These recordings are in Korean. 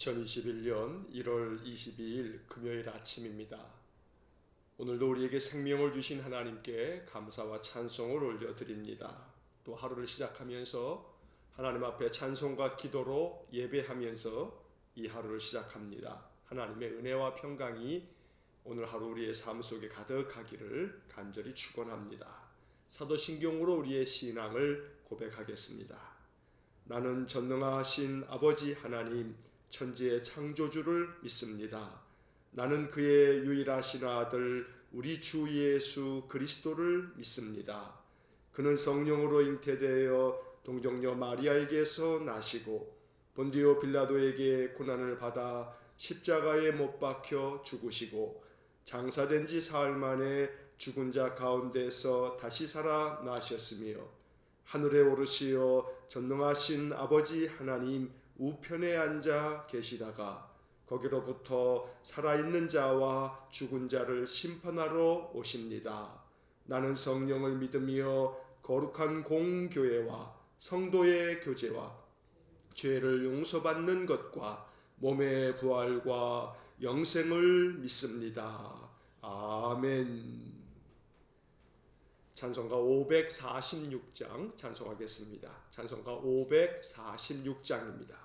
2021년 1월 22일 금요일 아침입니다. 오늘도 우리에게 생명을 주신 하나님께 감사와 찬송을 올려드립니다. 또 하루를 시작하면서 하나님 앞에 찬송과 기도로 예배하면서 이 하루를 시작합니다. 하나님의 은혜와 평강이 오늘 하루 우리의 삶 속에 가득하기를 간절히 축원합니다. 사도신경으로 우리의 신앙을 고백하겠습니다. 나는 전능하신 아버지 하나님 천지의 창조주를 믿습니다. 나는 그의 유일하신 아들 우리 주 예수 그리스도를 믿습니다. 그는 성령으로 잉태되어 동정녀 마리아에게서 나시고 본디오 빌라도에게 고난을 받아 십자가에 못 박혀 죽으시고 장사된 지 사흘 만에 죽은 자 가운데서 다시 살아나셨으며 하늘에 오르시어 전능하신 아버지 하나님 우편에 앉아 계시다가 거기로부터 살아있는 자와 죽은 자를 심판하러 오십니다. 나는 성령을 믿으며 거룩한 공교회와 성도의 교제와 죄를 용서받는 것과 몸의 부활과 영생을 믿습니다. 아멘. 찬송가 546장 찬송하겠습니다. 찬송가 546장입니다.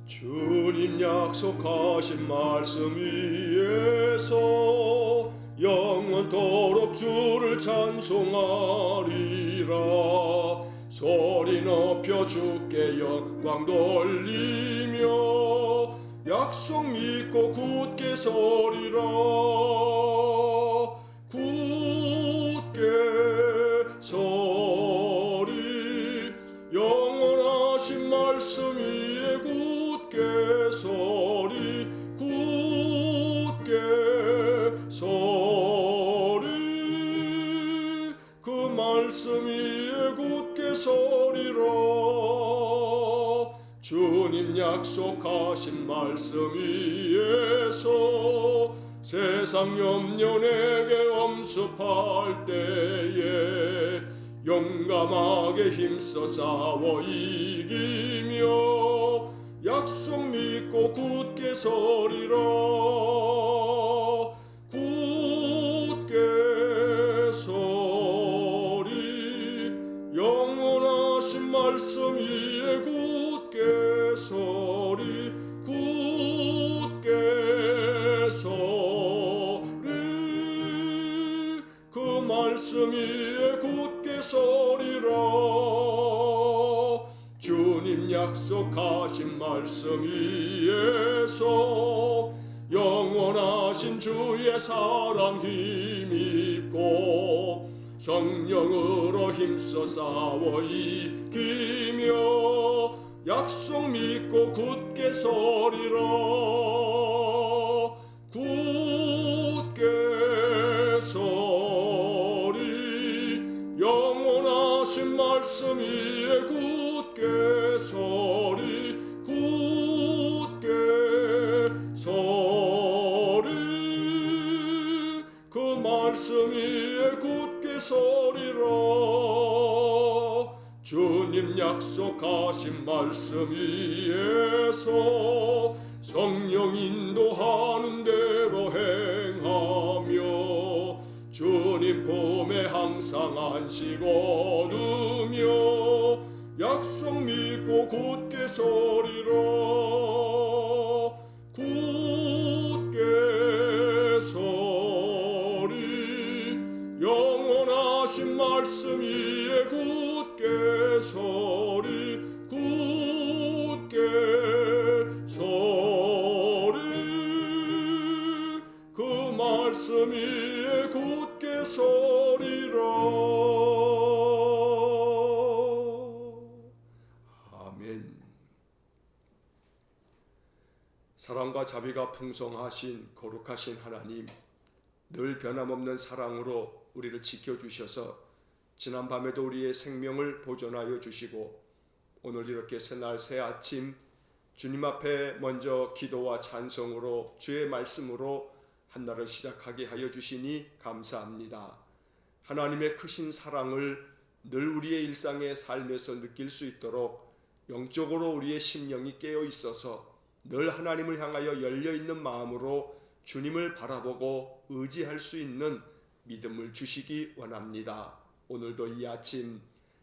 주님 약속하신 말씀 위에서 영원토록 주를 찬송하리라. 소리 높여 주께 영광 돌리며 약속 믿고 굳게 서리라. 굳게 서리 영원하신 말씀 위에 굳게 서리 굳게 서리 그 말씀 위에 굳게 서리라. 주님 약속하신 말씀 위에서 세상 염려 내게 엄습할 때에 용감하게 힘써 싸워 이기며 약속 믿고 굳게 서리라. 굳게 서리 영원하신 말씀 위에 굳게 서리 굳게 서리 그 말씀 위에 굳게 서리라. 주님 약속하신 말씀 위에서 영원하신 주의 사랑 힘입고 성령으로 힘써 싸워 이기며 약속 믿고 굳게 서리라. 굳게 서리 영원하신 말씀 위에 굳게 서리 굳게 서리 그 말씀 위에 굳게 서리라. 주님 약속하신 말씀 위에서 성령 인도하는 대로 행하며 주님 품에 항상 안식 얻으며 약속 믿고 굳게 서리라. 굳게 서리 영원하신 말씀 위에 굳게 서리 굳게 서리 그 말씀 위에 굳게 서리라. 아멘. 사랑과 자비가 풍성하신 거룩하신 하나님, 늘 변함없는 사랑으로 우리를 지켜주셔서 지난밤에도 우리의 생명을 보존하여 주시고 오늘 이렇게 새날 새 아침 주님 앞에 먼저 기도와 찬송으로 주의 말씀으로 한날을 시작하게 하여 주시니 감사합니다. 하나님의 크신 사랑을 늘 우리의 일상의 삶에서 느낄 수 있도록 영적으로 우리의 심령이 깨어 있어서 늘 하나님을 향하여 열려 있는 마음으로 주님을 바라보고 의지할 수 있는 믿음을 주시기 원합니다. 오늘도 이 아침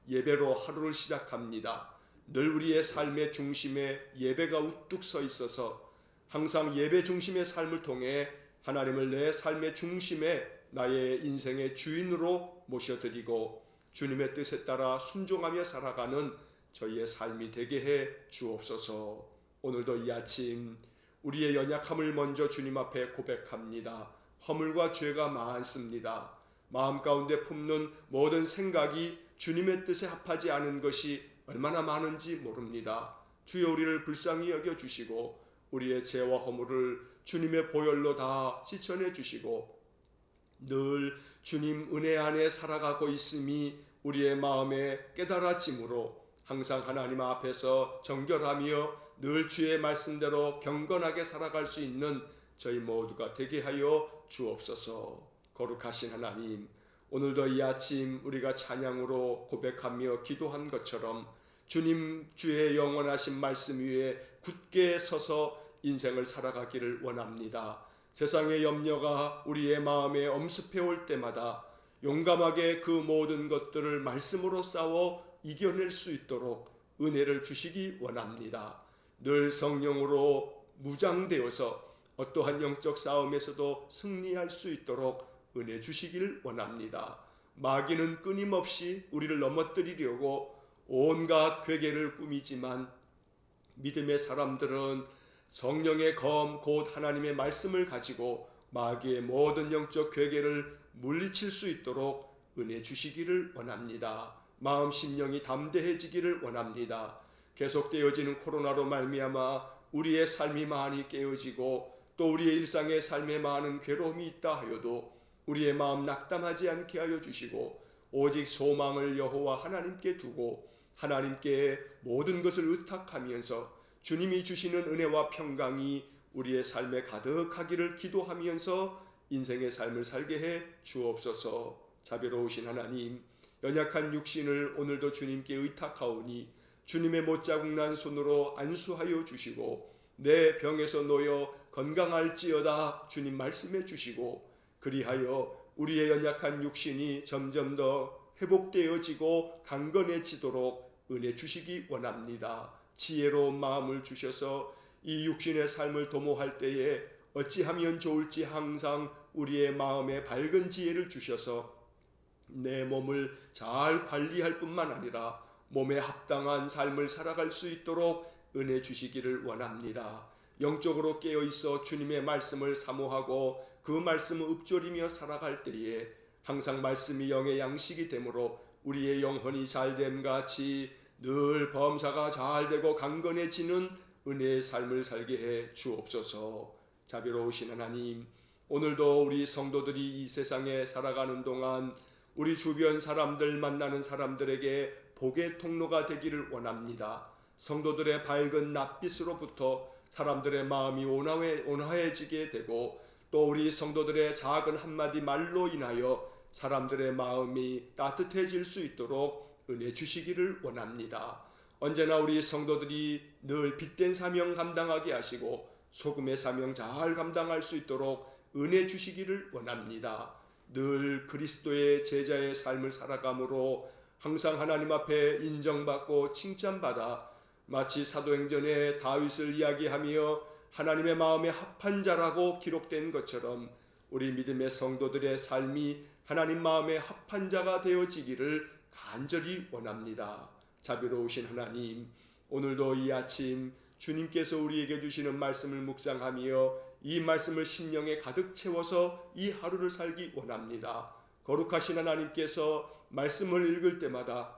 예배로 하루를 시작합니다. 늘 우리의 삶의 중심에 예배가 우뚝 서 있어서 항상 예배 중심의 삶을 통해 하나님을 내 삶의 중심에 나의 인생의 주인으로 모셔드리고 주님의 뜻에 따라 순종하며 살아가는 저희의 삶이 되게 해 주옵소서. 오늘도 이 아침 우리의 연약함을 먼저 주님 앞에 고백합니다. 허물과 죄가 많습니다. 마음 가운데 품는 모든 생각이 주님의 뜻에 합하지 않은 것이 얼마나 많은지 모릅니다. 주여 우리를 불쌍히 여겨주시고 우리의 죄와 허물을 주님의 보혈로 다 씻어내 주시고 늘 주님 은혜 안에 살아가고 있음이 우리의 마음에 깨달아짐으로 항상 하나님 앞에서 정결하며 늘 주의 말씀대로 경건하게 살아갈 수 있는 저희 모두가 되게 하여 주옵소서. 거룩하신 하나님, 오늘도 이 아침 우리가 찬양으로 고백하며 기도한 것처럼 주님 주의 영원하신 말씀 위에 굳게 서서 인생을 살아가기를 원합니다. 세상의 염려가 우리의 마음에 엄습해 올 때마다 용감하게 그 모든 것들을 말씀으로 싸워 이겨낼 수 있도록 은혜를 주시기 원합니다. 늘 성령으로 무장되어서 어떠한 영적 싸움에서도 승리할 수 있도록 은혜 주시길 원합니다. 마귀는 끊임없이 우리를 넘어뜨리려고 온갖 괴계를 꾸미지만 믿음의 사람들은 성령의 검 곧 하나님의 말씀을 가지고 마귀의 모든 영적 괴계를 물리칠 수 있도록 은혜 주시기를 원합니다. 마음 심령이 담대해지기를 원합니다. 계속되어지는 코로나로 말미암아 우리의 삶이 많이 깨어지고 또 우리의 일상의 삶에 많은 괴로움이 있다 하여도 우리의 마음 낙담하지 않게 하여 주시고 오직 소망을 여호와 하나님께 두고 하나님께 모든 것을 의탁하면서 주님이 주시는 은혜와 평강이 우리의 삶에 가득하기를 기도하면서 인생의 삶을 살게 해 주옵소서. 자비로우신 하나님, 연약한 육신을 오늘도 주님께 의탁하오니 주님의 못자국 난 손으로 안수하여 주시고 내 병에서 놓여 건강할지어다 주님 말씀해 주시고 그리하여 우리의 연약한 육신이 점점 더 회복되어지고 강건해지도록 은혜 주시기 원합니다. 지혜로운 마음을 주셔서 이 육신의 삶을 도모할 때에 어찌하면 좋을지 항상 우리의 마음에 밝은 지혜를 주셔서 내 몸을 잘 관리할 뿐만 아니라 몸에 합당한 삶을 살아갈 수 있도록 은혜 주시기를 원합니다. 영적으로 깨어있어 주님의 말씀을 사모하고 그 말씀을 읊조리며 살아갈 때에 항상 말씀이 영의 양식이 되므로 우리의 영혼이 잘됨 같이 늘 범사가 잘되고 강건해지는 은혜의 삶을 살게 해 주옵소서. 자비로우신 하나님, 오늘도 우리 성도들이 이 세상에 살아가는 동안 우리 주변 사람들 만나는 사람들에게 복의 통로가 되기를 원합니다. 성도들의 밝은 낯빛으로부터 사람들의 마음이 온화해지게 되고 또 우리 성도들의 작은 한마디 말로 인하여 사람들의 마음이 따뜻해질 수 있도록 은혜 주시기를 원합니다. 언제나 우리 성도들이 늘 빛된 사명 감당하게 하시고 소금의 사명 잘 감당할 수 있도록 은혜 주시기를 원합니다. 늘 그리스도의 제자의 삶을 살아감으로 항상 하나님 앞에 인정받고 칭찬받아 마치 사도행전의 다윗을 이야기하며 하나님의 마음에 합한 자라고 기록된 것처럼 우리 믿음의 성도들의 삶이 하나님 마음에 합한 자가 되어지기를 간절히 원합니다. 자비로우신 하나님, 오늘도 이 아침 주님께서 우리에게 주시는 말씀을 묵상하며 이 말씀을 심령에 가득 채워서 이 하루를 살기 원합니다. 거룩하신 하나님께서 말씀을 읽을 때마다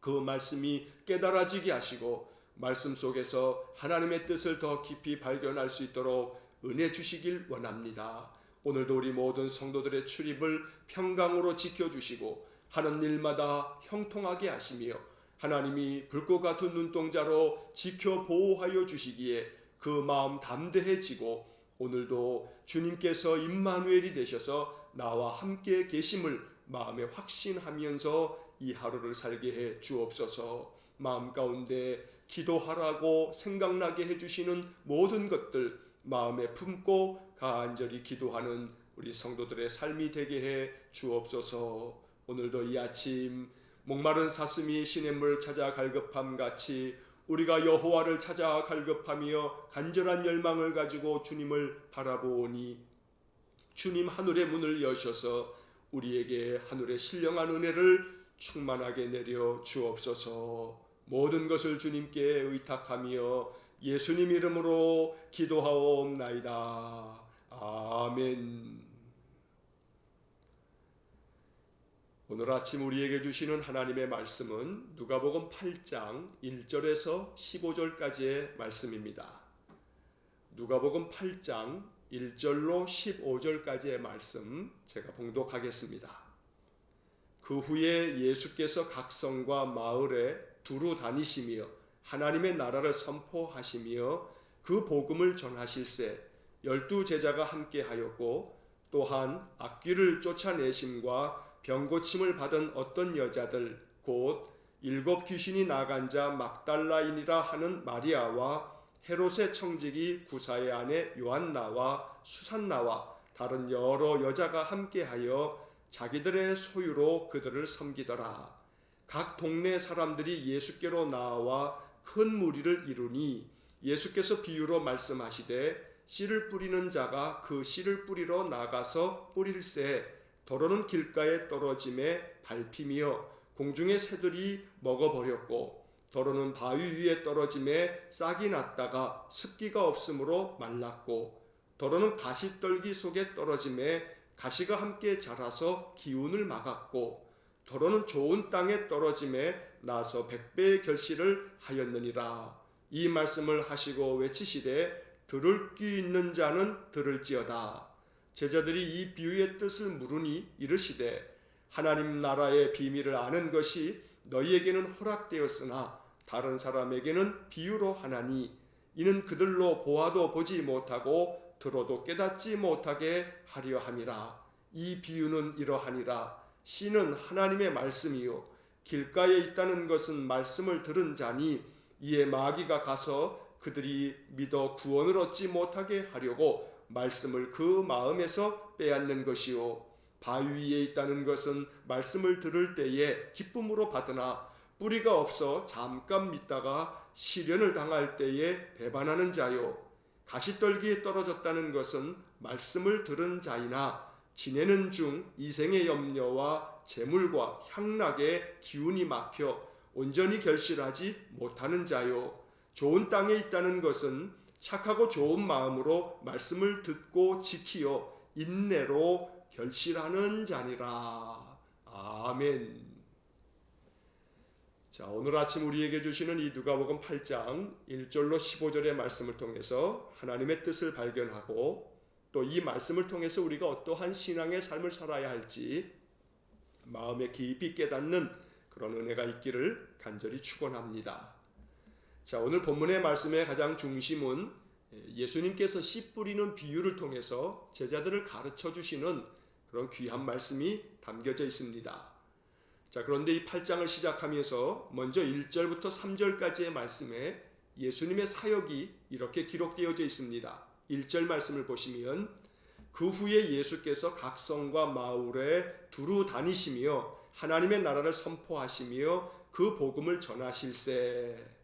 그 말씀이 깨달아지게 하시고 말씀 속에서 하나님의 뜻을 더 깊이 발견할 수 있도록 은혜 주시길 원합니다. 오늘도 우리 모든 성도들의 출입을 평강으로 지켜주시고 하는 일마다 형통하게 하시며 하나님이 불꽃 같은 눈동자로 지켜 보호하여 주시기에 그 마음 담대해지고 오늘도 주님께서 임마누엘이 되셔서 나와 함께 계심을 마음에 확신하면서 이 하루를 살게 해 주옵소서. 마음 가운데 기도하라고 생각나게 해주시는 모든 것들 마음에 품고 간절히 기도하는 우리 성도들의 삶이 되게 해 주옵소서. 오늘도 이 아침 목마른 사슴이 시냇물 찾아 갈급함 같이 우리가 여호와를 찾아 갈급하며 간절한 열망을 가지고 주님을 바라보오니 주님 하늘의 문을 여셔서 우리에게 하늘의 신령한 은혜를 충만하게 내려 주옵소서. 모든 것을 주님께 의탁하며 예수님 이름으로 기도하옵나이다. 아멘. 오늘 아침 우리에게 주시는 하나님의 말씀은 누가복음 8장 1절에서 15절까지의 말씀입니다. 누가복음 8장 1절로 15절까지의 말씀 제가 봉독하겠습니다. 그 후에 예수께서 각 성과 마을에 두루 다니시며 하나님의 나라를 선포하시며 그 복음을 전하실세 12 제자가 함께하였고 또한 악귀를 쫓아내심과 병고침을 받은 어떤 여자들 곧 7 귀신이 나간 자 막달라인이라 하는 마리아와 헤롯의 청지기 구사의 아내 요한나와 수산나와 다른 여러 여자가 함께하여 자기들의 소유로 그들을 섬기더라. 각 동네 사람들이 예수께로 나와 큰 무리를 이루니 예수께서 비유로 말씀하시되 씨를 뿌리는 자가 그 씨를 뿌리러 나가서 뿌릴새 더러는 길가에 떨어짐에 밟히며 공중의 새들이 먹어버렸고 더러는 바위 위에 떨어짐에 싹이 났다가 습기가 없으므로 말랐고 더러는 가시떨기 속에 떨어짐에 가시가 함께 자라서 기운을 막았고 더러는 좋은 땅에 떨어짐에 나서 100배의 결실을 하였느니라. 이 말씀을 하시고 외치시되 들을 귀 있는 자는 들을지어다. 제자들이 이 비유의 뜻을 물으니 이르시되 하나님 나라의 비밀을 아는 것이 너희에게는 허락되었으나 다른 사람에게는 비유로 하나니 이는 그들로 보아도 보지 못하고 들어도 깨닫지 못하게 하려 함이라. 이 비유는 이러하니라. 씨는 하나님의 말씀이요 길가에 있다는 것은 말씀을 들은 자니 이에 마귀가 가서 그들이 믿어 구원을 얻지 못하게 하려고 말씀을 그 마음에서 빼앗는 것이요 바위 위에 있다는 것은 말씀을 들을 때에 기쁨으로 받으나 뿌리가 없어 잠깐 믿다가 시련을 당할 때에 배반하는 자요 가시떨기에 떨어졌다는 것은 말씀을 들은 자이나 지내는 중 이생의 염려와 재물과 향락에 기운이 막혀 온전히 결실하지 못하는 자요 좋은 땅에 있다는 것은 착하고 좋은 마음으로 말씀을 듣고 지키어 인내로 결실하는 자니라. 아멘. 자, 오늘 아침 우리에게 주시는 이 누가복음 8장 1절로 15절의 말씀을 통해서 하나님의 뜻을 발견하고 또 이 말씀을 통해서 우리가 어떠한 신앙의 삶을 살아야 할지 마음에 깊이 깨닫는 그런 은혜가 있기를 간절히 축원합니다. 자, 오늘 본문의 말씀의 가장 중심은 예수님께서 씨 뿌리는 비유를 통해서 제자들을 가르쳐 주시는 그런 귀한 말씀이 담겨져 있습니다. 자, 그런데 이 8장을 시작하면서 먼저 1절부터 3절까지의 말씀에 예수님의 사역이 이렇게 기록되어져 있습니다. 1절 말씀을 보시면 그 후에 예수께서 각 성과 마을에 두루 다니시며 하나님의 나라를 선포하시며 그 복음을 전하실세.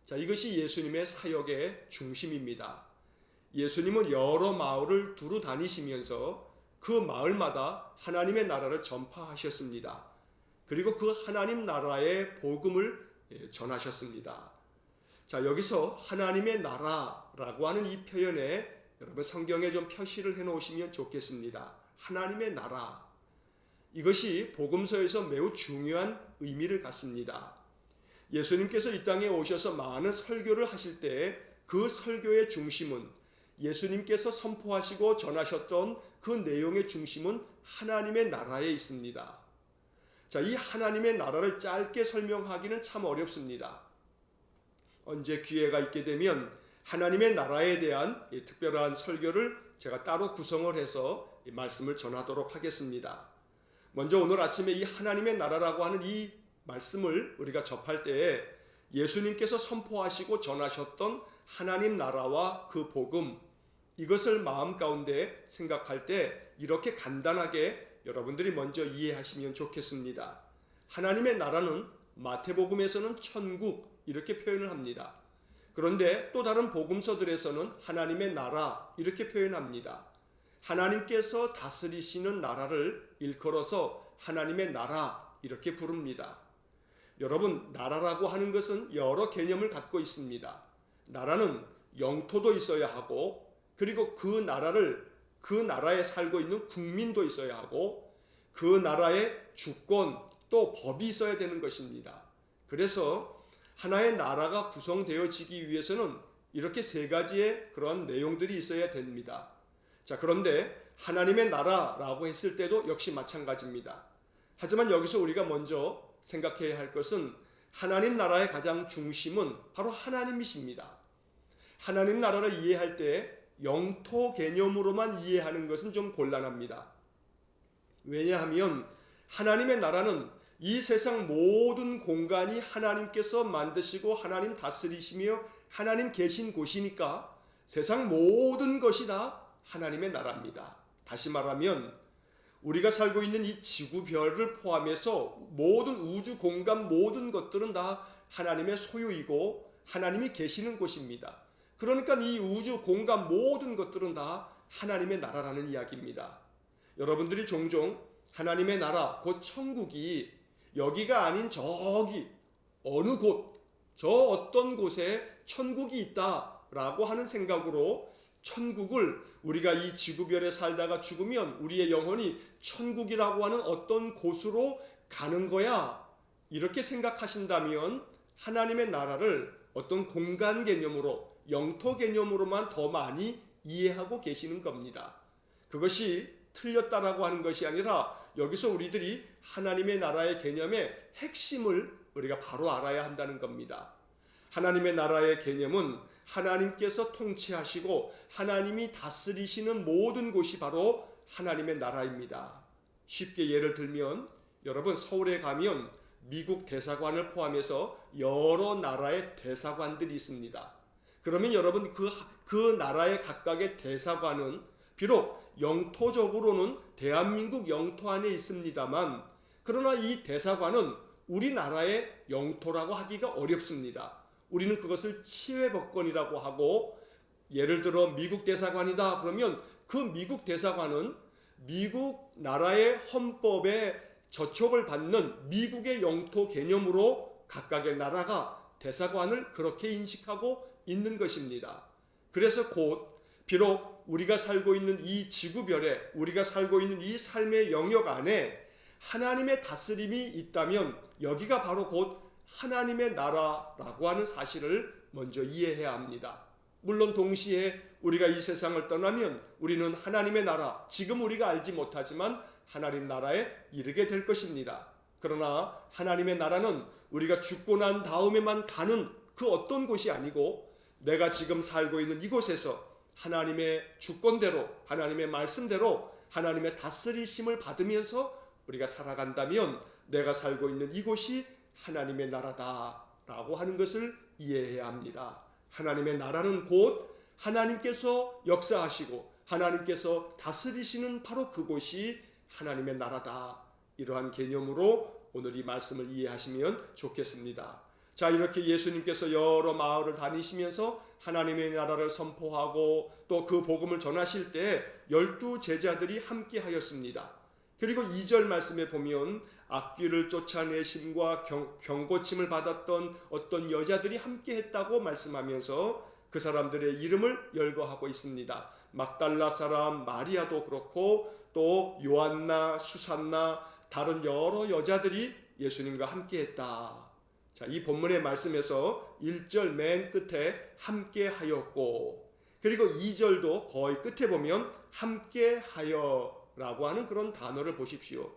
자, 이것이 예수님의 사역의 중심입니다. 예수님은 여러 마을을 두루 다니시면서 그 마을마다 하나님의 나라를 전파하셨습니다. 그리고 그 하나님 나라의 복음을 전하셨습니다. 자, 여기서 하나님의 나라라고 하는 이 표현에 여러분 성경에 좀 표시를 해놓으시면 좋겠습니다. 하나님의 나라. 이것이 복음서에서 매우 중요한 의미를 갖습니다. 예수님께서 이 땅에 오셔서 많은 설교를 하실 때 그 설교의 중심은 예수님께서 선포하시고 전하셨던 그 내용의 중심은 하나님의 나라에 있습니다. 자, 이 하나님의 나라를 짧게 설명하기는 참 어렵습니다. 언제 기회가 있게 되면 하나님의 나라에 대한 특별한 설교를 제가 따로 구성을 해서 이 말씀을 전하도록 하겠습니다. 먼저 오늘 아침에 이 하나님의 나라라고 하는 이 말씀을 우리가 접할 때에 예수님께서 선포하시고 전하셨던 하나님 나라와 그 복음, 이것을 마음 가운데 생각할 때 이렇게 간단하게 여러분들이 먼저 이해하시면 좋겠습니다. 하나님의 나라는 마태복음에서는 천국 이렇게 표현을 합니다. 그런데 또 다른 복음서들에서는 하나님의 나라 이렇게 표현합니다. 하나님께서 다스리시는 나라를 일컬어서 하나님의 나라 이렇게 부릅니다. 여러분, 나라라고 하는 것은 여러 개념을 갖고 있습니다. 나라는 영토도 있어야 하고, 그리고 그 나라에 살고 있는 국민도 있어야 하고, 그 나라의 주권 또 법이 있어야 되는 것입니다. 그래서 하나의 나라가 구성되어지기 위해서는 이렇게 세 가지의 그런 내용들이 있어야 됩니다. 자, 그런데 하나님의 나라라고 했을 때도 역시 마찬가지입니다. 하지만 여기서 우리가 먼저 생각해야 할 것은 하나님 나라의 가장 중심은 바로 하나님이십니다. 하나님 나라를 이해할 때 영토 개념으로만 이해하는 것은 좀 곤란합니다. 왜냐하면 하나님의 나라는 이 세상 모든 공간이 하나님께서 만드시고 하나님 다스리시며 하나님 계신 곳이니까 세상 모든 것이 다 하나님의 나라입니다. 다시 말하면 우리가 살고 있는 이 지구별을 포함해서 모든 우주 공간 모든 것들은 다 하나님의 소유이고 하나님이 계시는 곳입니다. 그러니까 이 우주 공간 모든 것들은 다 하나님의 나라라는 이야기입니다. 여러분들이 종종 하나님의 나라, 곧 천국이 여기가 아닌 저기 어느 곳, 저 어떤 곳에 천국이 있다라고 하는 생각으로 천국을 우리가 이 지구별에 살다가 죽으면 우리의 영혼이 천국이라고 하는 어떤 곳으로 가는 거야, 이렇게 생각하신다면 하나님의 나라를 어떤 공간 개념으로, 영토 개념으로만 더 많이 이해하고 계시는 겁니다. 그것이 틀렸다라고 하는 것이 아니라 여기서 우리들이 하나님의 나라의 개념의 핵심을 우리가 바로 알아야 한다는 겁니다. 하나님의 나라의 개념은 하나님께서 통치하시고 하나님이 다스리시는 모든 곳이 바로 하나님의 나라입니다. 쉽게 예를 들면 여러분, 서울에 가면 미국 대사관을 포함해서 여러 나라의 대사관들이 있습니다. 그러면 여러분, 그 나라의 각각의 대사관은 비록 영토적으로는 대한민국 영토 안에 있습니다만, 그러나 이 대사관은 우리나라의 영토라고 하기가 어렵습니다. 우리는 그것을 치외법권이라고 하고, 예를 들어 미국 대사관이다 그러면 그 미국 대사관은 미국 나라의 헌법에 저촉을 받는 미국의 영토 개념으로 각각의 나라가 대사관을 그렇게 인식하고 있는 것입니다. 그래서 곧 비록 우리가 살고 있는 이 지구별에, 우리가 살고 있는 이 삶의 영역 안에 하나님의 다스림이 있다면 여기가 바로 곧 하나님의 나라라고 하는 사실을 먼저 이해해야 합니다. 물론 동시에 우리가 이 세상을 떠나면 우리는 하나님의 나라, 지금 우리가 알지 못하지만 하나님 나라에 이르게 될 것입니다. 그러나 하나님의 나라는 우리가 죽고 난 다음에만 가는 그 어떤 곳이 아니고, 내가 지금 살고 있는 이곳에서 하나님의 주권대로, 하나님의 말씀대로 하나님의 다스리심을 받으면서 우리가 살아간다면 내가 살고 있는 이곳이 하나님의 나라다라고 하는 것을 이해해야 합니다. 하나님의 나라는 곧 하나님께서 역사하시고 하나님께서 다스리시는 바로 그곳이 하나님의 나라다. 이러한 개념으로 오늘 이 말씀을 이해하시면 좋겠습니다. 자, 이렇게 예수님께서 여러 마을을 다니시면서 하나님의 나라를 선포하고 또 그 복음을 전하실 때 12 제자들이 함께 하였습니다. 그리고 2절 말씀에 보면 악귀를 쫓아내심과 경고침을 받았던 어떤 여자들이 함께 했다고 말씀하면서 그 사람들의 이름을 열거하고 있습니다. 막달라 사람 마리아도 그렇고 또 요한나, 수산나, 다른 여러 여자들이 예수님과 함께 했다. 자, 이 본문의 말씀에서 1절 맨 끝에 함께 하였고, 그리고 2절도 거의 끝에 보면 함께 하여라고 하는 그런 단어를 보십시오.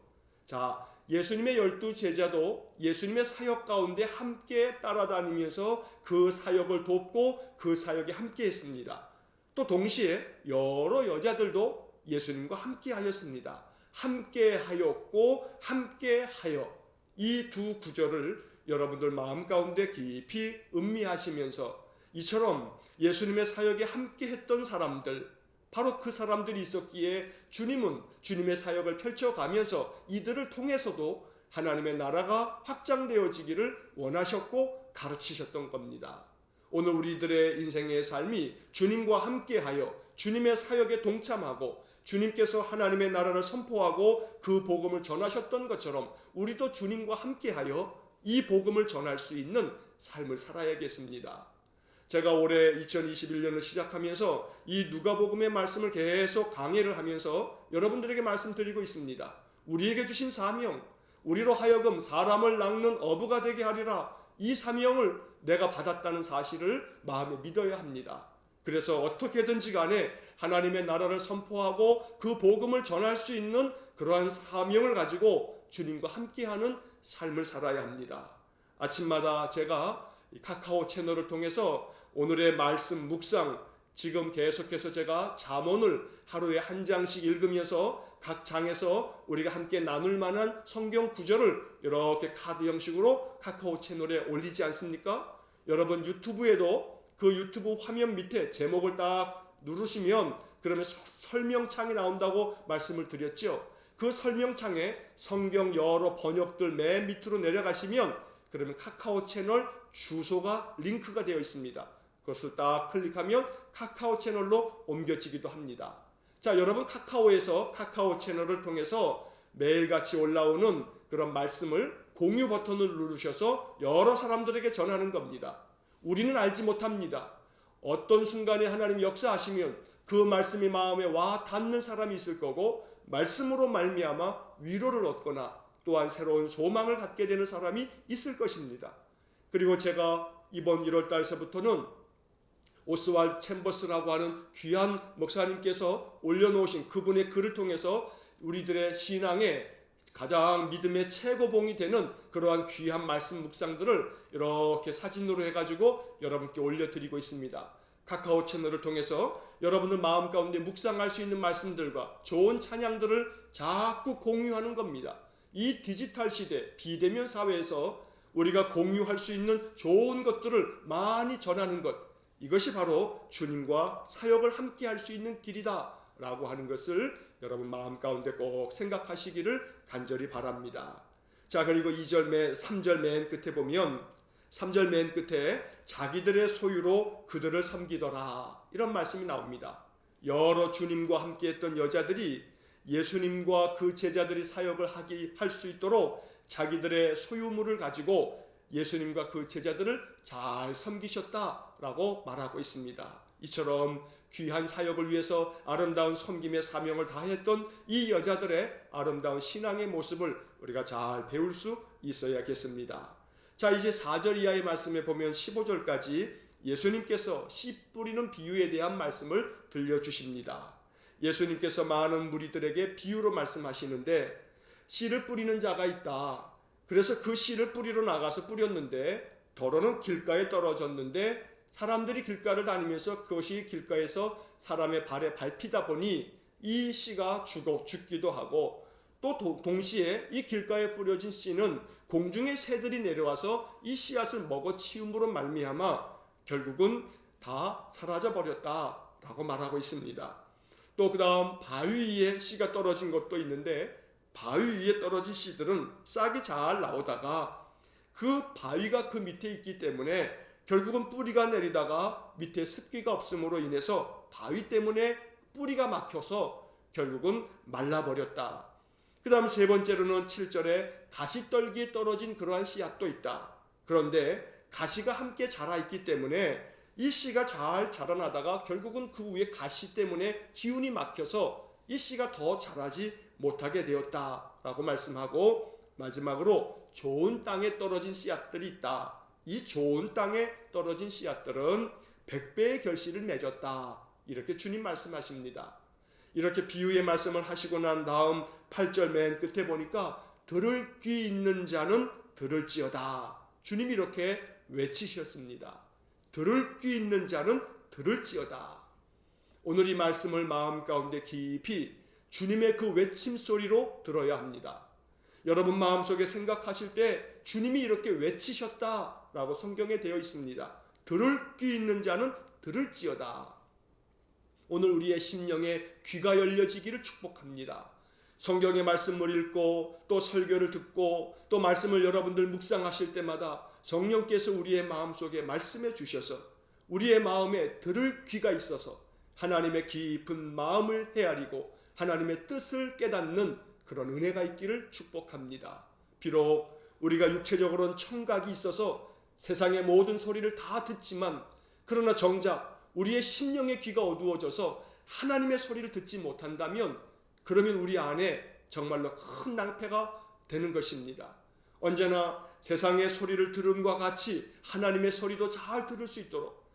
자, 예수님의 12제자도 예수님의 사역 가운데 함께 따라다니면서 그 사역을 돕고 그 사역에 함께 했습니다. 또 동시에 여러 여자들도 예수님과 함께 하였습니다. 함께 하였고 함께 하여, 이 두 구절을 여러분들 마음 가운데 깊이 음미하시면서 이처럼 예수님의 사역에 함께 했던 사람들, 바로 그 사람들이 있었기에 주님은 주님의 사역을 펼쳐가면서 이들을 통해서도 하나님의 나라가 확장되어지기를 원하셨고 가르치셨던 겁니다. 오늘 우리들의 인생의 삶이 주님과 함께하여 주님의 사역에 동참하고 주님께서 하나님의 나라를 선포하고 그 복음을 전하셨던 것처럼 우리도 주님과 함께하여 이 복음을 전할 수 있는 삶을 살아야겠습니다. 제가 올해 2021년을 시작하면서 이 누가복음의 말씀을 계속 강해를 하면서 여러분들에게 말씀드리고 있습니다. 우리에게 주신 사명, 우리로 하여금 사람을 낚는 어부가 되게 하리라, 이 사명을 내가 받았다는 사실을 마음에 믿어야 합니다. 그래서 어떻게든지 간에 하나님의 나라를 선포하고 그 복음을 전할 수 있는 그러한 사명을 가지고 주님과 함께하는 삶을 살아야 합니다. 아침마다 제가 카카오 채널을 통해서 오늘의 말씀 묵상, 지금 계속해서 제가 잠언을 하루에 한 장씩 읽으면서 각 장에서 우리가 함께 나눌 만한 성경 구절을 이렇게 카드 형식으로 카카오 채널에 올리지 않습니까? 여러분 유튜브에도 그 유튜브 화면 밑에 제목을 딱 누르시면 그러면 설명창이 나온다고 말씀을 드렸죠. 그 설명창에 성경 여러 번역들 맨 밑으로 내려가시면 그러면 카카오 채널 주소가 링크가 되어 있습니다. 그것을 딱 클릭하면 카카오 채널로 옮겨지기도 합니다. 자, 여러분 카카오에서 카카오 채널을 통해서 매일같이 올라오는 그런 말씀을 공유 버튼을 누르셔서 여러 사람들에게 전하는 겁니다. 우리는 알지 못합니다. 어떤 순간에 하나님 역사하시면 그 말씀이 마음에 와 닿는 사람이 있을 거고, 말씀으로 말미암아 위로를 얻거나 또한 새로운 소망을 갖게 되는 사람이 있을 것입니다. 그리고 제가 이번 1월 달서부터는 오스왈드 챔버스라고 하는 귀한 목사님께서 올려놓으신 그분의 글을 통해서 우리들의 신앙의 가장 믿음의 최고봉이 되는 그러한 귀한 말씀 묵상들을 이렇게 사진으로 해가지고 여러분께 올려드리고 있습니다. 카카오 채널을 통해서 여러분들 마음 가운데 묵상할 수 있는 말씀들과 좋은 찬양들을 자꾸 공유하는 겁니다. 이 디지털 시대, 비대면 사회에서 우리가 공유할 수 있는 좋은 것들을 많이 전하는 것, 이것이 바로 주님과 사역을 함께 할 수 있는 길이다 라고 하는 것을 여러분 마음 가운데 꼭 생각하시기를 간절히 바랍니다. 자, 그리고 3절 맨 끝에 보면 3절 맨 끝에 자기들의 소유로 그들을 섬기더라, 이런 말씀이 나옵니다. 여러 주님과 함께 했던 여자들이 예수님과 그 제자들이 사역을 할 수 있도록 자기들의 소유물을 가지고 예수님과 그 제자들을 잘 섬기셨다라고 말하고 있습니다. 이처럼 귀한 사역을 위해서 아름다운 섬김의 사명을 다했던 이 여자들의 아름다운 신앙의 모습을 우리가 잘 배울 수 있어야겠습니다. 자, 이제 4절 이하의 말씀에 보면 15절까지 예수님께서 씨 뿌리는 비유에 대한 말씀을 들려주십니다. 예수님께서 많은 무리들에게 비유로 말씀하시는데, 씨를 뿌리는 자가 있다. 그래서 그 씨를 뿌리러 나가서 뿌렸는데 더러는 길가에 떨어졌는데 사람들이 길가를 다니면서 그것이 길가에서 사람의 발에 밟히다 보니 이 씨가 죽기도 하고, 또 동시에 이 길가에 뿌려진 씨는 공중의 새들이 내려와서 이 씨앗을 먹어치움으로 말미암아 결국은 다 사라져 버렸다라고 말하고 있습니다. 또 그 다음 바위 위에 씨가 떨어진 것도 있는데, 바위 위에 떨어진 씨들은 싹이 잘 나오다가 그 바위가 그 밑에 있기 때문에 결국은 뿌리가 내리다가 밑에 습기가 없음으로 인해서 바위 때문에 뿌리가 막혀서 결국은 말라버렸다. 그 다음 세 번째로는 7절에 가시떨기에 떨어진 그러한 씨앗도 있다. 그런데 가시가 함께 자라있기 때문에 이 씨가 잘 자라나다가 결국은 그 위에 가시 때문에 기운이 막혀서 이 씨가 더 자라지 못하게 되었다라고 말씀하고, 마지막으로 좋은 땅에 떨어진 씨앗들이 있다. 이 좋은 땅에 떨어진 씨앗들은 100배의 결실을 맺었다, 이렇게 주님 말씀하십니다. 이렇게 비유의 말씀을 하시고 난 다음 8절 맨 끝에 보니까 들을 귀 있는 자는 들을지어다. 주님이 이렇게 외치셨습니다. 들을 귀 있는 자는 들을지어다. 오늘 이 말씀을 마음 가운데 깊이 주님의 그 외침 소리로 들어야 합니다. 여러분 마음속에 생각하실 때 주님이 이렇게 외치셨다라고 성경에 되어 있습니다. 들을 귀 있는 자는 들을지어다. 오늘 우리의 심령에 귀가 열려지기를 축복합니다. 성경의 말씀을 읽고 또 설교를 듣고 또 말씀을 여러분들 묵상하실 때마다 성령께서 우리의 마음속에 말씀해 주셔서 우리의 마음에 들을 귀가 있어서 하나님의 깊은 마음을 헤아리고 하나님의 뜻을 깨닫는 그런 은혜가 있기를 축복합니다. 비록 우리가 육체적으로는 청각이 있어서 세상의 모든 소리를 다 듣지만 그러나 정작 우리의 심령의 귀가 어두워져서 하나님의 소리를 듣지 못한다면 그러면 우리 안에 정말로 큰 낭패가 되는 것입니다. 언제나 세상의 소리를 들음과 같이 하나님의 소리도 잘 들을 수 있도록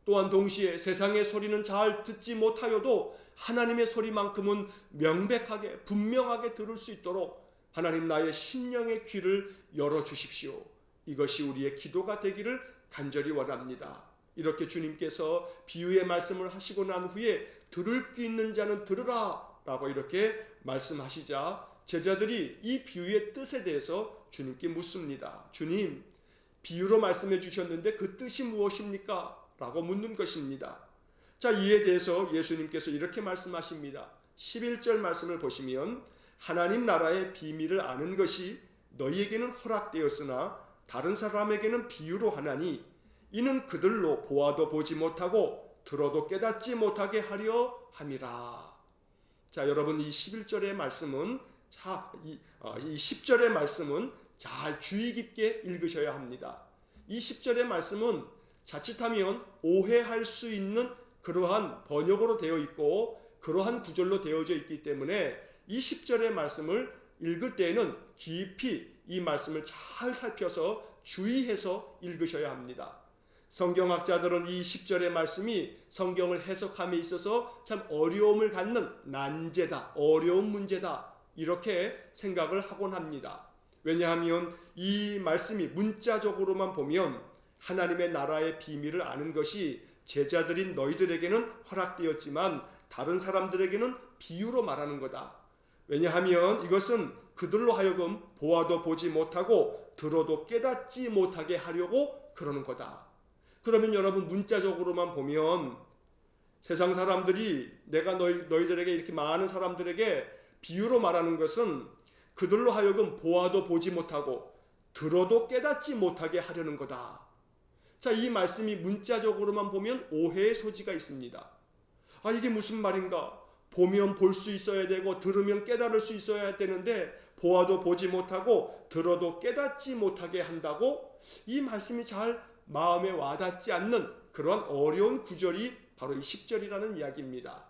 또한 동시에 세상의 소리는 잘 듣지 못하여도 하나님의 소리만큼은 명백하게 분명하게 들을 수 있도록 하나님 나의 심령의 귀를 열어주십시오. 이것이 우리의 기도가 되기를 간절히 원합니다. 이렇게 주님께서 비유의 말씀을 하시고 난 후에 들을 귀 있는 자는 들으라 라고 이렇게 말씀하시자 제자들이 이 비유의 뜻에 대해서 주님께 묻습니다. 주님, 비유로 말씀해 주셨는데 그 뜻이 무엇입니까? 라고 묻는 것입니다. 자, 이에 대해서 예수님께서 이렇게 말씀하십니다. 11절 말씀을 보시면 하나님 나라의 비밀을 아는 것이 너희에게는 허락되었으나 다른 사람에게는 비유로 하나니 이는 그들로 보아도 보지 못하고 들어도 깨닫지 못하게 하려 함이라. 자, 여러분 이 11절의 말씀은 이 10절의 말씀은 잘 주의 깊게 읽으셔야 합니다. 이 10절의 말씀은 자칫하면 오해할 수 있는 그러한 번역으로 되어 있고 그러한 구절로 되어져 있기 때문에 이 10절의 말씀을 읽을 때에는 깊이 이 말씀을 잘 살펴서 주의해서 읽으셔야 합니다. 성경학자들은 이 10절의 말씀이 성경을 해석함에 있어서 참 어려움을 갖는 난제다, 어려운 문제다 이렇게 생각을 하곤 합니다. 왜냐하면 이 말씀이 문자적으로만 보면 하나님의 나라의 비밀을 아는 것이 제자들인 너희들에게는 허락되었지만 다른 사람들에게는 비유로 말하는 거다. 왜냐하면 이것은 그들로 하여금 보아도 보지 못하고 들어도 깨닫지 못하게 하려고 그러는 거다. 그러면 여러분 문자적으로만 보면 세상 사람들이 내가 너희들에게 이렇게 많은 사람들에게 비유로 말하는 것은 그들로 하여금 보아도 보지 못하고 들어도 깨닫지 못하게 하려는 거다. 자, 이 말씀이 문자적으로만 보면 오해의 소지가 있습니다. 아, 이게 무슨 말인가? 보면 볼 수 있어야 되고 들으면 깨달을 수 있어야 되는데 보아도 보지 못하고 들어도 깨닫지 못하게 한다고? 이 말씀이 잘 마음에 와닿지 않는 그런 어려운 구절이 바로 이 10절이라는 이야기입니다.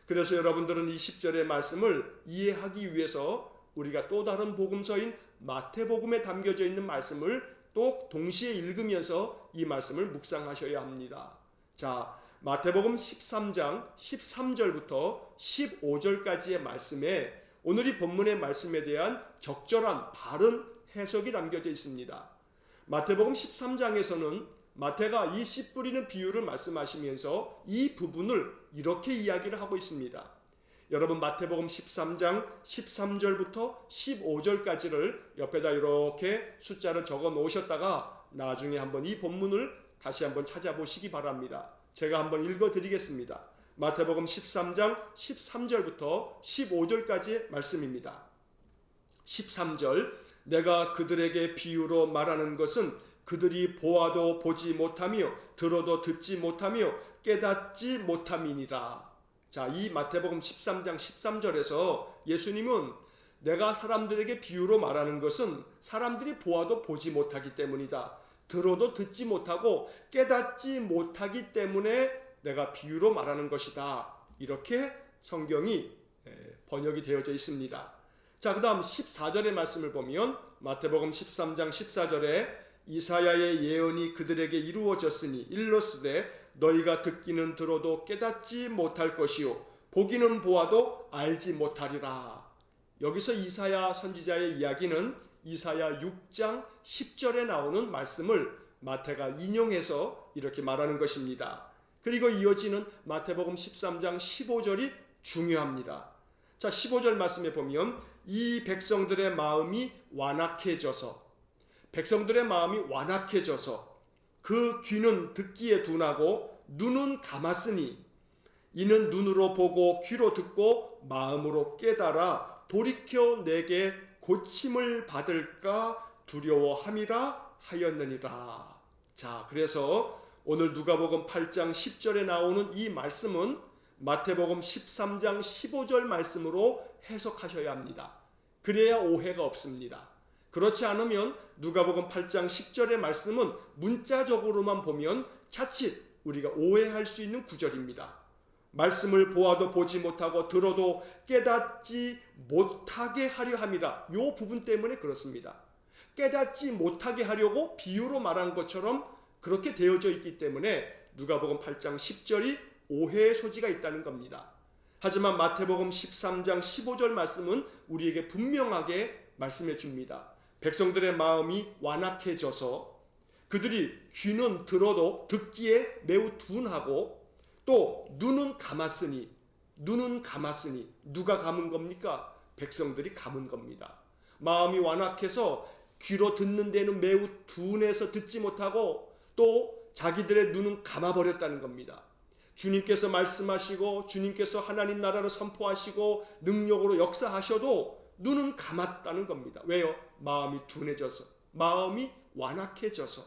그래서 여러분들은 이 10절의 말씀을 이해하기 위해서 우리가 또 다른 복음서인 마태복음에 담겨져 있는 말씀을 또 동시에 읽으면서 이 말씀을 묵상하셔야 합니다. 자, 마태복음 13장 13절부터 15절까지의 말씀에 오늘 이 본문의 말씀에 대한 적절한 바른 해석이 담겨져 있습니다. 마태복음 13장에서는 마태가 이 씨 뿌리는 비유를 말씀하시면서 이 부분을 이렇게 이야기를 하고 있습니다. 여러분 마태복음 13장 13절부터 15절까지를 옆에다 이렇게 숫자를 적어 놓으셨다가 나중에 한번 이 본문을 다시 한번 찾아보시기 바랍니다. 제가 한번 읽어 드리겠습니다. 마태복음 13장 13절부터 15절까지의 말씀입니다. 13절 내가 그들에게 비유로 말하는 것은 그들이 보아도 보지 못하며 들어도 듣지 못하며 깨닫지 못함이니라. 자, 이 마태복음 13장 13절에서 예수님은 내가 사람들에게 비유로 말하는 것은 사람들이 보아도 보지 못하기 때문이다. 들어도 듣지 못하고 깨닫지 못하기 때문에 내가 비유로 말하는 것이다. 이렇게 성경이 번역이 되어져 있습니다. 자, 그 다음 14절의 말씀을 보면 마태복음 13장 14절에 이사야의 예언이 그들에게 이루어졌으니 일러스되 너희가 듣기는 들어도 깨닫지 못할 것이요 보기는 보아도 알지 못하리라. 여기서 이사야 선지자의 이야기는 이사야 6장 10절에 나오는 말씀을 마태가 인용해서 이렇게 말하는 것입니다. 그리고 이어지는 마태복음 13장 15절이 중요합니다. 자, 15절 말씀에 보면 이 백성들의 마음이 완악해져서 그 귀는 듣기에 둔하고 눈은 감았으니 이는 눈으로 보고 귀로 듣고 마음으로 깨달아 돌이켜 내게 고침을 받을까 두려워함이라 하였느니라. 자, 그래서 오늘 누가복음 8장 10절에 나오는 이 말씀은 마태복음 13장 15절 말씀으로 해석하셔야 합니다. 그래야 오해가 없습니다. 그렇지 않으면 누가복음 8장 10절의 말씀은 문자적으로만 보면 자칫 우리가 오해할 수 있는 구절입니다. 말씀을 보아도 보지 못하고 들어도 깨닫지 못하게 하려 함이라. 이 부분 때문에 그렇습니다. 깨닫지 못하게 하려고 비유로 말한 것처럼 그렇게 되어져 있기 때문에 누가복음 8장 10절이 오해의 소지가 있다는 겁니다. 하지만 마태복음 13장 15절 말씀은 우리에게 분명하게 말씀해 줍니다. 백성들의 마음이 완악해져서 그들이 귀는 들어도 듣기에 매우 둔하고 또 눈은 감았으니 누가 감은 겁니까? 백성들이 감은 겁니다. 마음이 완악해서 귀로 듣는 데는 매우 둔해서 듣지 못하고 또 자기들의 눈은 감아버렸다는 겁니다. 주님께서 말씀하시고 주님께서 하나님 나라를 선포하시고 능력으로 역사하셔도 눈은 감았다는 겁니다. 왜요? 마음이 둔해져서, 마음이 완악해져서.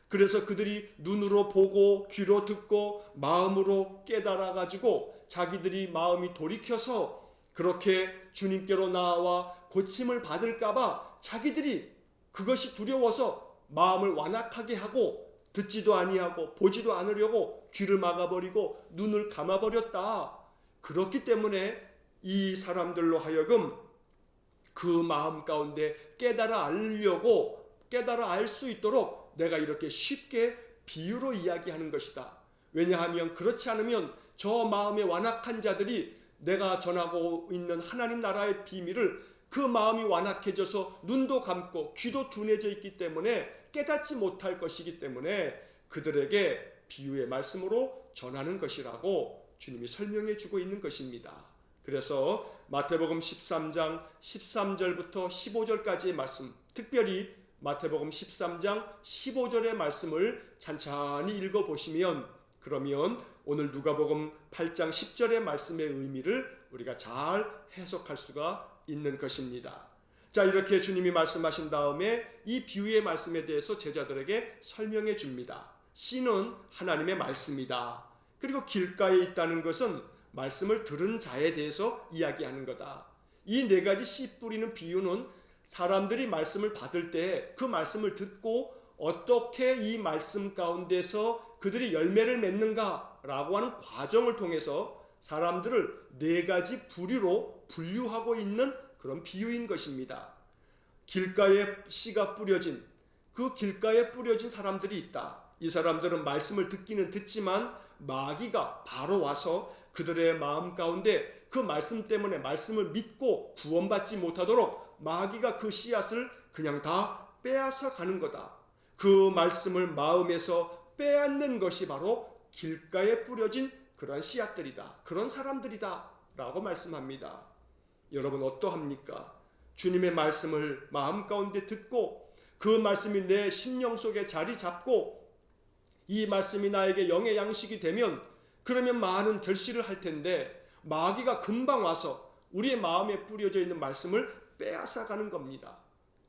그래서 그들이 눈으로 보고 귀로 듣고 마음으로 깨달아 가지고 자기들이 마음이 돌이켜서 그렇게 주님께로 나와 고침을 받을까 봐 자기들이 그것이 두려워서 마음을 완악하게 하고 듣지도 아니하고 보지도 않으려고 귀를 막아버리고 눈을 감아버렸다. 그렇기 때문에 이 사람들로 하여금 그 마음 가운데 깨달아 알 수 있도록 내가 이렇게 쉽게 비유로 이야기하는 것이다. 왜냐하면 그렇지 않으면 저 마음에 완악한 자들이 내가 전하고 있는 하나님 나라의 비밀을 그 마음이 완악해져서 눈도 감고 귀도 둔해져 있기 때문에 깨닫지 못할 것이기 때문에 그들에게 비유의 말씀으로 전하는 것이라고 주님이 설명해 주고 있는 것입니다. 그래서 마태복음 13장 13절부터 15절까지의 말씀, 특별히 마태복음 13장 15절의 말씀을 찬찬히 읽어보시면 그러면 오늘 누가복음 8장 10절의 말씀의 의미를 우리가 잘 해석할 수가 있는 것입니다. 자, 이렇게 주님이 말씀하신 다음에 이 비유의 말씀에 대해서 제자들에게 설명해 줍니다. 씨는 하나님의 말씀이다. 그리고 길가에 있다는 것은 말씀을 들은 자에 대해서 이야기하는 거다. 이 네 가지 씨 뿌리는 비유는 사람들이 말씀을 받을 때 그 말씀을 듣고 어떻게 이 말씀 가운데서 그들이 열매를 맺는가라고 하는 과정을 통해서 사람들을 네 가지 부류로 분류하고 있는 그런 비유인 것입니다. 길가에 씨가 뿌려진, 그 길가에 뿌려진 사람들이 있다. 이 사람들은 말씀을 듣기는 듣지만 마귀가 바로 와서 그들의 마음 가운데 그 말씀 때문에 말씀을 믿고 구원받지 못하도록 마귀가 그 씨앗을 그냥 다 빼앗아 가는 거다. 그 말씀을 마음에서 빼앗는 것이 바로 길가에 뿌려진 그러한 씨앗들이다. 그런 사람들이다 라고 말씀합니다. 여러분 어떠합니까? 주님의 말씀을 마음 가운데 듣고 그 말씀이 내 심령 속에 자리 잡고 이 말씀이 나에게 영의 양식이 되면 그러면 많은 결실을 할 텐데 마귀가 금방 와서 우리의 마음에 뿌려져 있는 말씀을 빼앗아 가는 겁니다.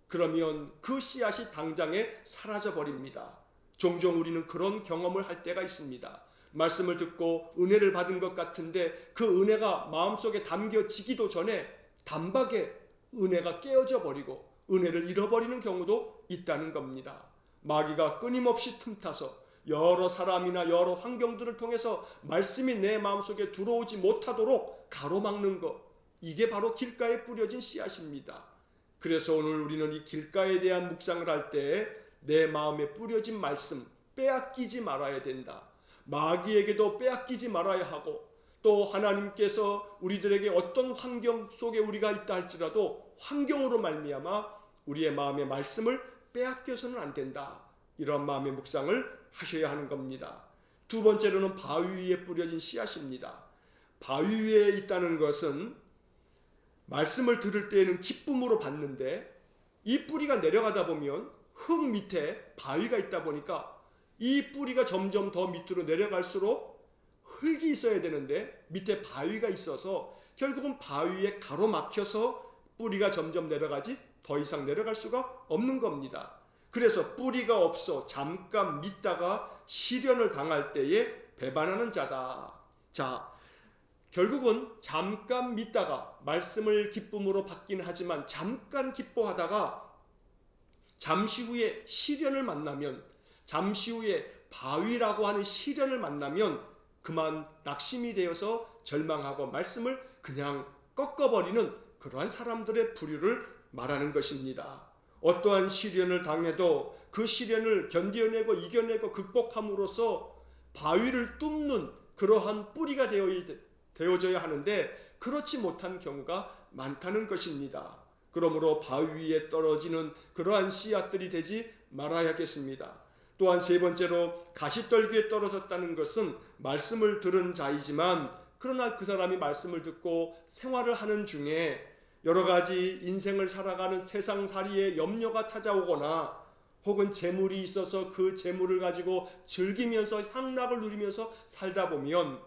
그러면 그 씨앗이 당장에 사라져 버립니다. 종종 우리는 그런 경험을 할 때가 있습니다. 말씀을 듣고 은혜를 받은 것 같은데 그 은혜가 마음속에 담겨지기도 전에 단박에 은혜가 깨어져 버리고 은혜를 잃어버리는 경우도 있다는 겁니다. 마귀가 끊임없이 틈타서 여러 사람이나 여러 환경들을 통해서 말씀이 내 마음속에 들어오지 못하도록 가로막는 것, 이게 바로 길가에 뿌려진 씨앗입니다. 그래서 오늘 우리는 이 길가에 대한 묵상을 할 때 내 마음에 뿌려진 말씀 빼앗기지 말아야 된다. 마귀에게도 빼앗기지 말아야 하고 또 하나님께서 우리들에게 어떤 환경 속에 우리가 있다 할지라도 환경으로 말미암아 우리의 마음의 말씀을 빼앗겨서는 안 된다. 이런 마음의 묵상을 하셔야 하는 겁니다. 두 번째로는 바위 위에 뿌려진 씨앗입니다. 바위 위에 있다는 것은 말씀을 들을 때에는 기쁨으로 받는데 이 뿌리가 내려가다 보면 흙 밑에 바위가 있다 보니까 이 뿌리가 점점 더 밑으로 내려갈수록 흙이 있어야 되는데 밑에 바위가 있어서 결국은 바위에 가로막혀서 뿌리가 점점 내려가지 더 이상 내려갈 수가 없는 겁니다. 그래서 뿌리가 없어 잠깐 믿다가 시련을 당할 때에 배반하는 자다. 자, 결국은 잠깐 믿다가 말씀을 기쁨으로 받긴 하지만 잠깐 기뻐하다가 잠시 후에 시련을 만나면, 잠시 후에 바위라고 하는 시련을 만나면 그만 낙심이 되어서 절망하고 말씀을 그냥 꺾어버리는 그러한 사람들의 부류를 말하는 것입니다. 어떠한 시련을 당해도 그 시련을 견뎌내고 이겨내고 극복함으로써 바위를 뚫는 그러한 뿌리가 되어져야 하는데 그렇지 못한 경우가 많다는 것입니다. 그러므로 바위 위에 떨어지는 그러한 씨앗들이 되지 말아야겠습니다. 또한 세 번째로 가시떨기에 떨어졌다는 것은 말씀을 들은 자이지만 그러나 그 사람이 말씀을 듣고 생활을 하는 중에 여러 가지 인생을 살아가는 세상살이에 염려가 찾아오거나 혹은 재물이 있어서 그 재물을 가지고 즐기면서 향락을 누리면서 살다 보면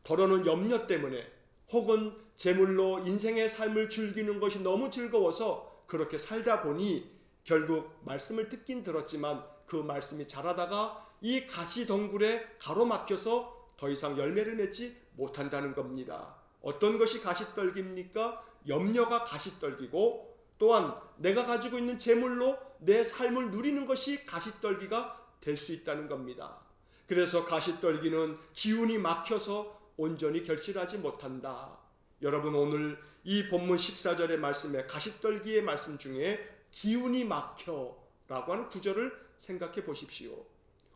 더러는 염려 때문에 혹은 재물로 인생의 삶을 즐기는 것이 너무 즐거워서 그렇게 살다 보니 결국 말씀을 듣긴 들었지만 그 말씀이 자라다가 이 가시덩굴에 가로막혀서 더 이상 열매를 맺지 못한다는 겁니다. 어떤 것이 가시떨기입니까? 염려가 가시떨기고 또한 내가 가지고 있는 재물로 내 삶을 누리는 것이 가시떨기가 될 수 있다는 겁니다. 그래서 가시떨기는 기운이 막혀서 온전히 결실하지 못한다. 여러분 오늘 이 본문 14절의 말씀에 가시떨기의 말씀 중에 기운이 막혀 라고 하는 구절을 생각해 보십시오.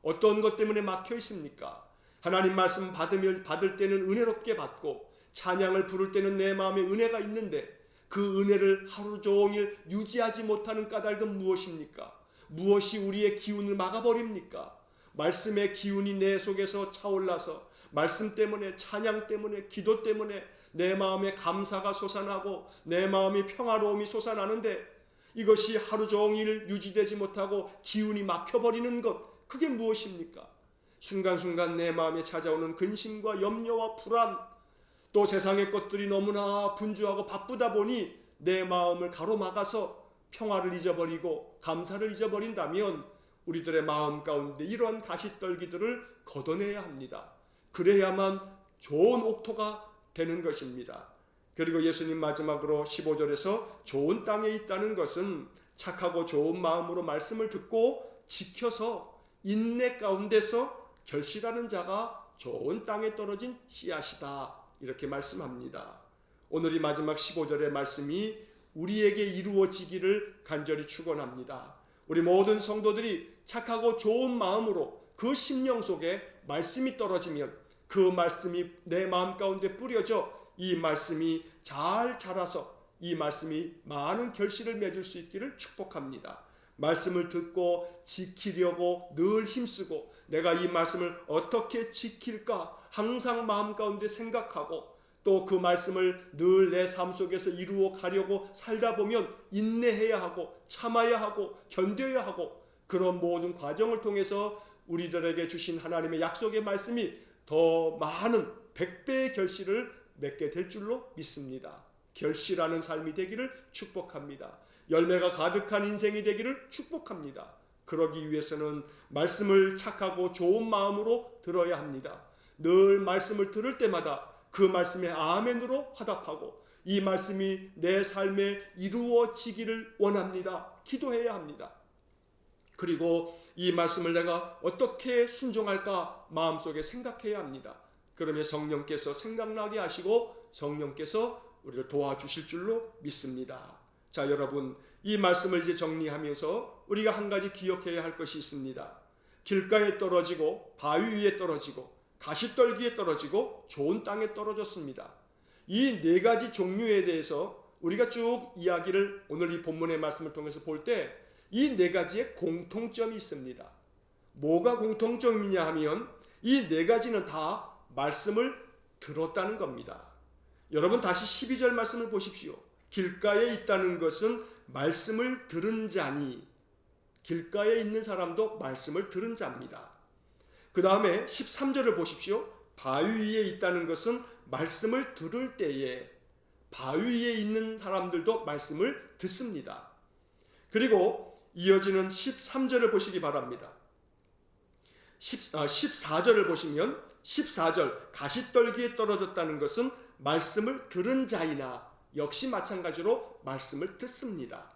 어떤 것 때문에 막혀 있습니까? 하나님 말씀 받을 때는 은혜롭게 받고 찬양을 부를 때는 내 마음에 은혜가 있는데 그 은혜를 하루 종일 유지하지 못하는 까닭은 무엇입니까? 무엇이 우리의 기운을 막아버립니까? 말씀의 기운이 내 속에서 차올라서 말씀 때문에 찬양 때문에 기도 때문에 내 마음에 감사가 솟아나고 내 마음이 평화로움이 솟아나는데 이것이 하루 종일 유지되지 못하고 기운이 막혀버리는 것, 그게 무엇입니까? 순간순간 내 마음에 찾아오는 근심과 염려와 불안, 또 세상의 것들이 너무나 분주하고 바쁘다 보니 내 마음을 가로막아서 평화를 잊어버리고 감사를 잊어버린다면 우리들의 마음 가운데 이러한 가시떨기들을 걷어내야 합니다. 그래야만 좋은 옥토가 되는 것입니다. 그리고 예수님 마지막으로 15절에서 좋은 땅에 있다는 것은 착하고 좋은 마음으로 말씀을 듣고 지켜서 인내 가운데서 결실하는 자가 좋은 땅에 떨어진 씨앗이다. 이렇게 말씀합니다. 오늘 이 마지막 15절의 말씀이 우리에게 이루어지기를 간절히 축원합니다. 우리 모든 성도들이 착하고 좋은 마음으로 그 심령 속에 말씀이 떨어지면 그 말씀이 내 마음 가운데 뿌려져 이 말씀이 잘 자라서 이 말씀이 많은 결실을 맺을 수 있기를 축복합니다. 말씀을 듣고 지키려고 늘 힘쓰고 내가 이 말씀을 어떻게 지킬까 항상 마음 가운데 생각하고 또 그 말씀을 늘 내 삶 속에서 이루어 가려고 살다 보면 인내해야 하고 참아야 하고 견뎌야 하고 그런 모든 과정을 통해서 우리들에게 주신 하나님의 약속의 말씀이 더 많은 100배의 결실을 맺게 될 줄로 믿습니다. 결실하는 삶이 되기를 축복합니다. 열매가 가득한 인생이 되기를 축복합니다. 그러기 위해서는 말씀을 착하고 좋은 마음으로 들어야 합니다. 늘 말씀을 들을 때마다 그 말씀에 아멘으로 화답하고 이 말씀이 내 삶에 이루어지기를 원합니다. 기도해야 합니다. 그리고 이 말씀을 내가 어떻게 순종할까 마음속에 생각해야 합니다. 그러면 성령께서 생각나게 하시고 성령께서 우리를 도와주실 줄로 믿습니다. 자, 여러분 이 말씀을 이제 정리하면서 우리가 한 가지 기억해야 할 것이 있습니다. 길가에 떨어지고 바위 위에 떨어지고 가시떨기에 떨어지고 좋은 땅에 떨어졌습니다. 이 네 가지 종류에 대해서 우리가 쭉 이야기를 오늘 이 본문의 말씀을 통해서 볼 때 이 네 가지의 공통점이 있습니다. 뭐가 공통점이냐 하면 이 네 가지는 다 말씀을 들었다는 겁니다. 여러분 다시 12절 말씀을 보십시오. 길가에 있다는 것은 말씀을 들은 자니, 길가에 있는 사람도 말씀을 들은 자입니다. 그 다음에 13절을 보십시오. 바위 위에 있다는 것은 말씀을 들을 때에 바위 위에 있는 사람들도 말씀을 듣습니다. 그리고 이어지는 13절을 보시기 바랍니다. 14절을 보시면 14절 가시떨기에 떨어졌다는 것은 말씀을 들은 자이나 역시 마찬가지로 말씀을 듣습니다.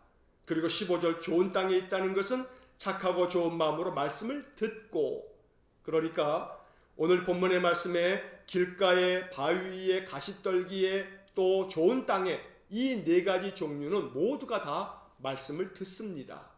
그리고 15절 좋은 땅에 있다는 것은 착하고 좋은 마음으로 말씀을 듣고, 그러니까 오늘 본문의 말씀에 길가에 바위 위에 가시떨기에 또 좋은 땅에 이 네 가지 종류는 모두가 다 말씀을 듣습니다.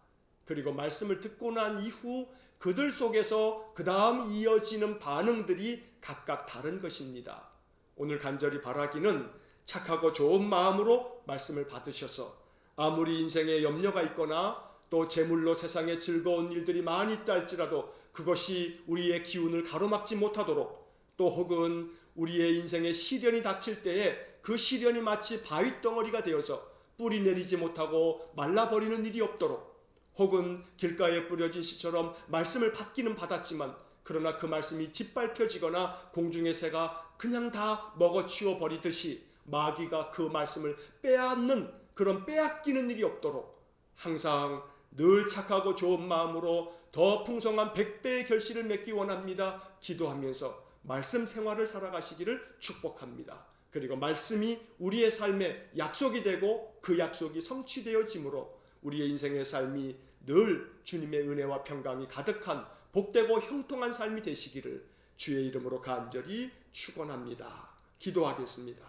그리고 말씀을 듣고 난 이후 그들 속에서 그 다음 이어지는 반응들이 각각 다른 것입니다. 오늘 간절히 바라기는 착하고 좋은 마음으로 말씀을 받으셔서 아무리 인생에 염려가 있거나 또 재물로 세상에 즐거운 일들이 많이 있다 할지라도 그것이 우리의 기운을 가로막지 못하도록, 또 혹은 우리의 인생에 시련이 닥칠 때에 그 시련이 마치 바위덩어리가 되어서 뿌리 내리지 못하고 말라버리는 일이 없도록, 혹은 길가에 뿌려진 씨처럼 말씀을 받기는 받았지만 그러나 그 말씀이 짓밟혀지거나 공중의 새가 그냥 다 먹어치워 버리듯이 마귀가 그 말씀을 빼앗는 그런 빼앗기는 일이 없도록 항상 늘 착하고 좋은 마음으로 더 풍성한 100배의 결실을 맺기 원합니다. 기도하면서 말씀 생활을 살아가시기를 축복합니다. 그리고 말씀이 우리의 삶에 약속이 되고 그 약속이 성취되어지므로 우리의 인생의 삶이 늘 주님의 은혜와 평강이 가득한 복되고 형통한 삶이 되시기를 주의 이름으로 간절히 축원합니다. 기도하겠습니다.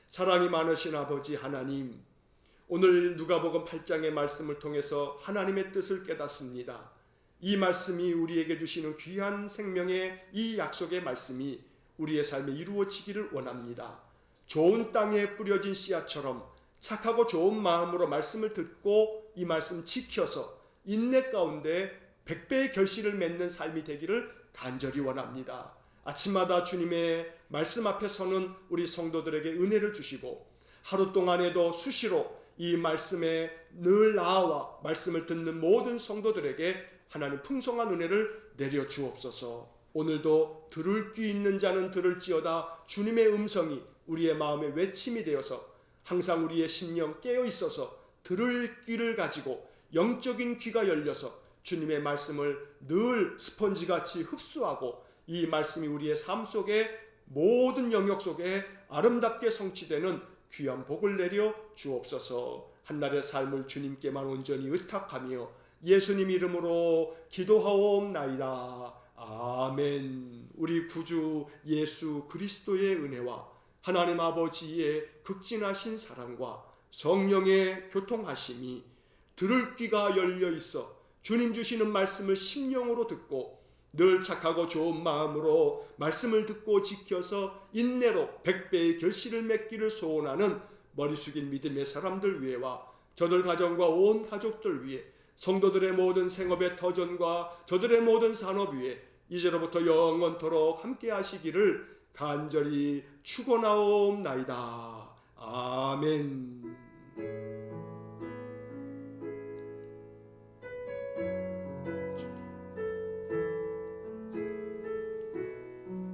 사랑이 많으신 아버지 하나님, 오늘 누가복음 8장의 말씀을 통해서 하나님의 뜻을 깨닫습니다. 이 말씀이 우리에게 주시는 귀한 생명의 이 약속의 말씀이 우리의 삶에 이루어지기를 원합니다. 좋은 땅에 뿌려진 씨앗처럼 착하고 좋은 마음으로 말씀을 듣고 이 말씀 지켜서 인내 가운데 100배의 결실을 맺는 삶이 되기를 간절히 원합니다. 아침마다 주님의 말씀 앞에 서는 우리 성도들에게 은혜를 주시고 하루 동안에도 수시로 이 말씀에 늘 나와 말씀을 듣는 모든 성도들에게 하나님 풍성한 은혜를 내려 주옵소서. 오늘도 들을 귀 있는 자는 들을지어다 주님의 음성이 우리의 마음에 외침이 되어서 항상 우리의 심령 깨어 있어서 들을 귀를 가지고 영적인 귀가 열려서 주님의 말씀을 늘 스펀지같이 흡수하고 이 말씀이 우리의 삶 속에 모든 영역 속에 아름답게 성취되는 귀한 복을 내려 주옵소서. 한날의 삶을 주님께만 온전히 의탁하며 예수님 이름으로 기도하옵나이다. 아멘. 우리 구주 예수 그리스도의 은혜와 하나님 아버지의 극진하신 사랑과 성령의 교통하심이 들을 귀가 열려 있어 주님 주시는 말씀을 심령으로 듣고 늘 착하고 좋은 마음으로 말씀을 듣고 지켜서 인내로 100배의 결실을 맺기를 소원하는 머리 숙인 믿음의 사람들 위에와 저들 가정과 온 가족들 위에 성도들의 모든 생업의 터전과 저들의 모든 산업 위에 이제로부터 영원토록 함께 하시기를 간절히 축원하옵나이다. 아멘.